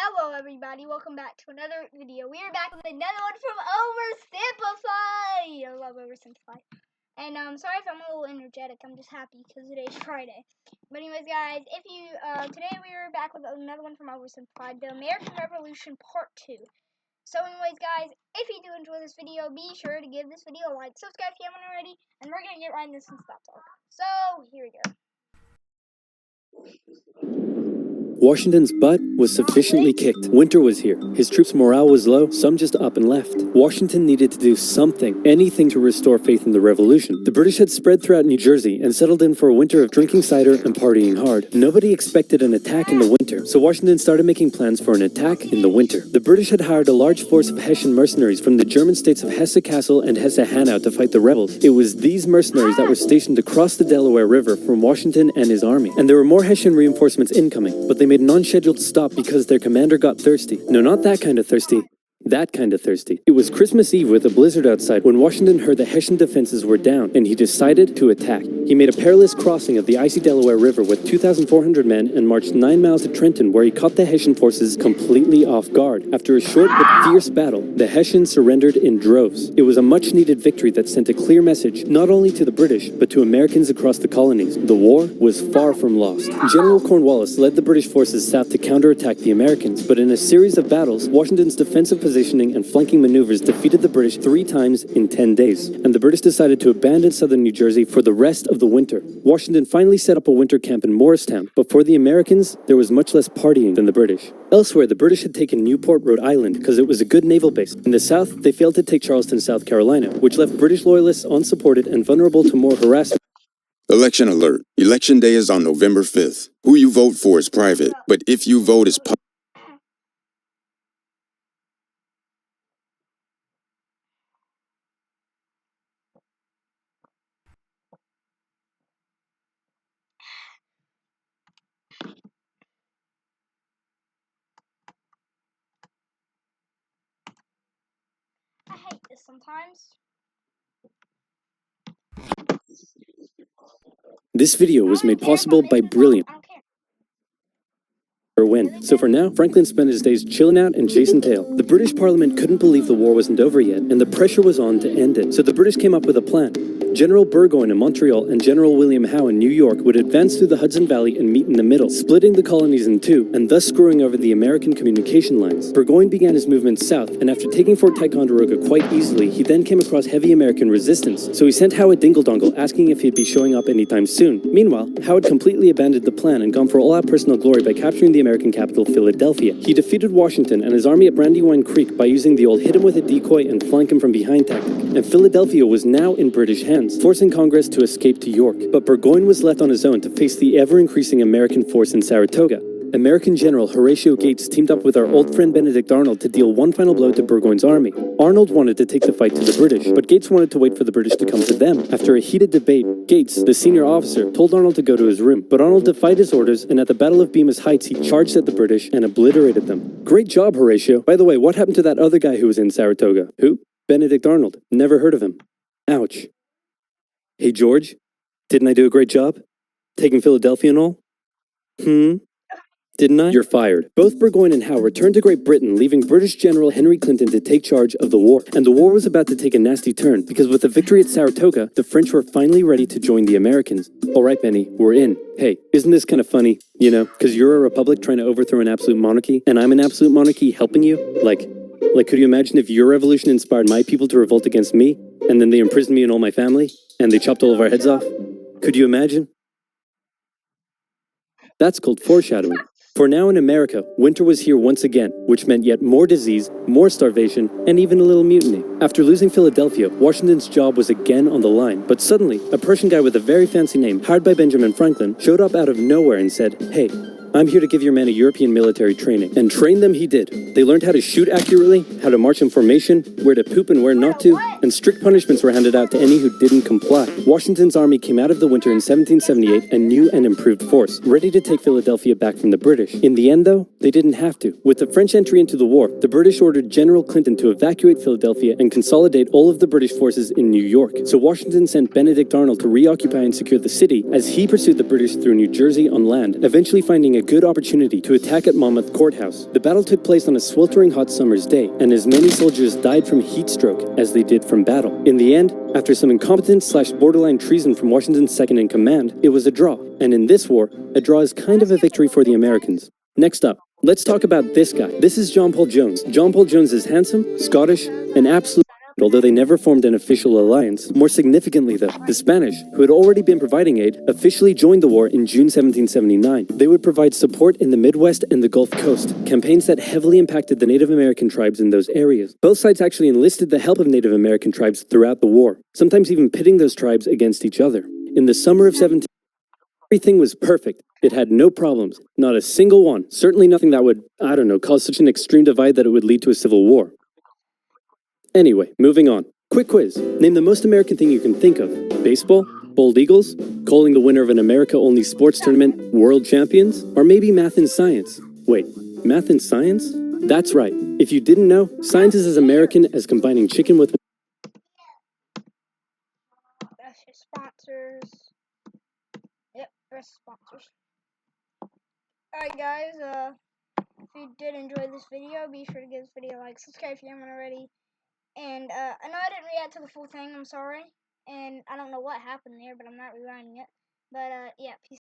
Hello everybody, welcome back to another video. We are back with another one from Oversimplified. I love Oversimplified. And sorry if I'm a little energetic, I'm just happy because today's Friday. But anyways guys, today we are back with another one from Oversimplified, the American Revolution Part 2. So anyways guys, if you do enjoy this video, be sure to give this video a like, subscribe if you haven't already, and we're going to get right into some stop talk. So, here we go. Washington's butt was sufficiently kicked. Winter was here. His troops' morale was low, some just up and left. Washington needed to do something, anything to restore faith in the revolution. The British had spread throughout New Jersey and settled in for a winter of drinking cider and partying hard. Nobody expected an attack in the winter, so Washington started making plans for an attack in the winter. The British had hired a large force of Hessian mercenaries from the German states of Hesse-Kassel and Hesse-Hanau to fight the rebels. It was these mercenaries that were stationed across the Delaware River from Washington and his army. And there were more Hessian reinforcements incoming, but they made an unscheduled stop because their commander got thirsty. No, not that kind of thirsty. That kind of thirsty. It was Christmas Eve with a blizzard outside when Washington heard the Hessian defenses were down, and he decided to attack. He made a perilous crossing of the icy Delaware River with 2,400 men and marched 9 miles to Trenton, where he caught the Hessian forces completely off guard. After a short but fierce battle, the Hessians surrendered in droves. It was a much-needed victory that sent a clear message not only to the British, but to Americans across the colonies. The war was far from lost. General Cornwallis led the British forces south to counterattack the Americans, but in a series of battles, Washington's defensive positioning and flanking maneuvers defeated the British 3 times in 10 days, and the British decided to abandon southern New Jersey for the rest of the winter. Washington finally set up a winter camp in Morristown, but for the Americans, there was much less partying than the British. Elsewhere, the British had taken Newport, Rhode Island, because it was a good naval base. In the south, they failed to take Charleston, South Carolina, which left British loyalists unsupported and vulnerable to more harassment. Election alert. Election day is on November 5th. Who you vote for is private, but if you vote is public. I hate this sometimes. This video was made possible by brilliant win. So for now, Franklin spent his days chilling out and chasing tail. The British Parliament couldn't believe the war wasn't over yet, and the pressure was on to end it. So the British came up with a plan. General Burgoyne in Montreal and General William Howe in New York would advance through the Hudson Valley and meet in the middle, splitting the colonies in two, and thus screwing over the American communication lines. Burgoyne began his movement south, and after taking Fort Ticonderoga quite easily, he then came across heavy American resistance. So he sent Howe a dingle-dongle, asking if he'd be showing up anytime soon. Meanwhile, Howe had completely abandoned the plan and gone for all-out personal glory by capturing the American capital, Philadelphia. He defeated Washington and his army at Brandywine Creek by using the old hit him with a decoy and flank him from behind tactic, and Philadelphia was now in British hands, forcing Congress to escape to York. But Burgoyne was left on his own to face the ever-increasing American force in Saratoga. American General Horatio Gates teamed up with our old friend Benedict Arnold to deal one final blow to Burgoyne's army. Arnold wanted to take the fight to the British, but Gates wanted to wait for the British to come to them. After a heated debate, Gates, the senior officer, told Arnold to go to his room, but Arnold defied his orders, and at the Battle of Bemis Heights, he charged at the British and obliterated them. Great job, Horatio. By the way, what happened to that other guy who was in Saratoga? Who? Benedict Arnold. Never heard of him. Ouch. Hey, George, didn't I do a great job? Taking Philadelphia and all? Didn't I? You're fired. Both Burgoyne and Howe returned to Great Britain, leaving British General Henry Clinton to take charge of the war. And the war was about to take a nasty turn, because with the victory at Saratoga, the French were finally ready to join the Americans. All right, Benny, we're in. Hey, isn't this kind of funny? You know, because you're a republic trying to overthrow an absolute monarchy, and I'm an absolute monarchy helping you? Like, could you imagine if your revolution inspired my people to revolt against me, and then they imprisoned me and all my family, and they chopped all of our heads off? Could you imagine? That's called foreshadowing. For now in America, winter was here once again, which meant yet more disease, more starvation, and even a little mutiny. After losing Philadelphia, Washington's job was again on the line, but suddenly, a Prussian guy with a very fancy name, hired by Benjamin Franklin, showed up out of nowhere and said, "Hey, I'm here to give your men a European military training." And train them he did. They learned how to shoot accurately, how to march in formation, where to poop and where not to, and strict punishments were handed out to any who didn't comply. Washington's army came out of the winter in 1778 a new and improved force, ready to take Philadelphia back from the British. In the end, though, they didn't have to. With the French entry into the war, the British ordered General Clinton to evacuate Philadelphia and consolidate all of the British forces in New York. So Washington sent Benedict Arnold to reoccupy and secure the city as he pursued the British through New Jersey on land, eventually finding a a good opportunity to attack at Monmouth Courthouse. The battle took place on a sweltering hot summer's day, and as many soldiers died from heat stroke as they did from battle. In the end, after some incompetence/borderline treason from Washington's second-in-command, it was a draw. And in this war, a draw is kind of a victory for the Americans. Next up, let's talk about this guy. This is John Paul Jones. John Paul Jones is handsome, Scottish, and absolute, although they never formed an official alliance. More significantly though, the Spanish, who had already been providing aid, officially joined the war in June 1779. They would provide support in the Midwest and the Gulf Coast, campaigns that heavily impacted the Native American tribes in those areas. Both sides actually enlisted the help of Native American tribes throughout the war, sometimes even pitting those tribes against each other. In the summer of 17, everything was perfect. It had no problems, not a single one, certainly nothing that would, cause such an extreme divide that it would lead to a civil war. Anyway, moving on. Quick quiz. Name the most American thing you can think of. Baseball? Bald Eagles? Calling the winner of an America-only sports tournament world champions? Or maybe math and science? Wait, math and science? That's right. If you didn't know, science is as American as combining chicken with... That's your sponsors. Yep, that's sponsors. Alright guys, if you did enjoy this video, be sure to give this video a like, subscribe if you haven't already. And I know I didn't react to the full thing, I'm sorry. And I don't know what happened there, but I'm not rewinding it. But yeah, peace.